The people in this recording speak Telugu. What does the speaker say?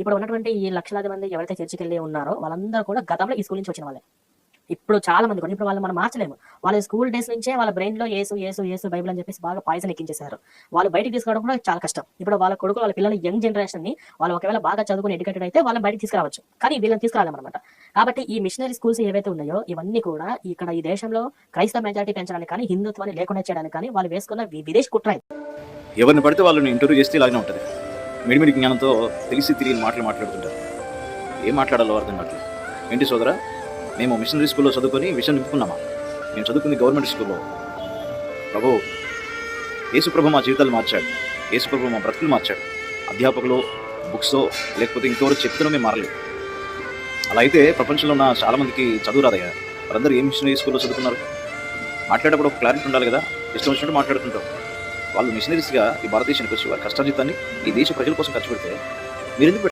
ఇప్పుడు ఉన్నటువంటి ఈ లక్షలాది మంది ఎవరైతే చర్చికెళ్ళి ఉన్నారో వాళ్ళందరూ కూడా గతంలో ఈ స్కూల్ నుంచి వచ్చిన వాళ్ళే. ఇప్పుడు చాలా మంది కూడా ఇప్పుడు వాళ్ళు మనం మార్చలేము. వాళ్ళ స్కూల్ డేస్ నుంచే వాళ్ళ బ్రెయిన్‌లో యేసు, యేసు, యేసు బైబిల్ అని చెప్పేసి బాగా పాయిజన్ ఎక్కించేశారు. వాళ్ళు బయటికి తీసుకురావడం కూడా చాలా కష్టం. ఇప్పుడు వాళ్ళ కొడుకులు, వాళ్ళ పిల్లలు యంగ్ జనరేషన్‌ని వాళ్ళు ఒకవేళ బాగా చదువుకొని ఎడ్యుకేటెడ్ అయితే వాళ్ళని బయటికి తీసుకురావచ్చు. కానీ వీళ్ళని తీసుకురాలేమనమాట. కాబట్టి ఈ మిషనరీ స్కూల్స్ ఏవైతే ఉన్నాయో ఇవన్నీ కూడా ఇక్కడ ఈ దేశంలో క్రైస్తవ మెజారిటీ పెంచడానికి కానీ, హిందుత్వాన్ని లేకుండా చేయడానికి కానీ వాళ్ళు వేసుకున్న విదేశీ కుట్ర ఇది. ఎవరిని పడితే వాళ్ళని ఇంటర్వ్యూ చేస్తే ఇలాగే ఉంటుంది. మిడిమిడి జ్ఞానంతో తెలిసి తెలియని మాటలు మాట్లాడుతుంటారు. ఏం మాట్లాడాలో అర్థం కావట్లేదు. ఏంటి సోదరా, మేము మిషనరీ స్కూల్లో చదువుకొని విషయం నింపుకున్నామా? మేము చదువుకుంది గవర్నమెంట్ స్కూల్లో. ప్రభు, యేసుప్రభు మా జీవితాలు మార్చాడు. యేసుప్రభు మా బ్రతుకులు మార్చాడు. అధ్యాపకులు, బుక్స్ లేకపోతే ఇంకెవరు చెప్తున్నా మేము మారలేదు. అలా అయితే ప్రపంచంలో ఉన్న చాలామందికి చదువు రాదయ్యా. వాళ్ళందరూ ఏ మిషనరీ స్కూల్లో చదువుకున్నారు? మాట్లాడేటప్పుడు ఒక క్లారిటీ ఉండాలి కదా. ఇష్టం వచ్చినట్టు మాట్లాడుతుంటాం. వాళ్ళు మిషనరీస్గా ఈ భారతదేశానికి వచ్చి వారి కష్టార్జితాన్ని ఈ దేశ ప్రజల కోసం ఖర్చు పెడితే మీరు ఎందుకు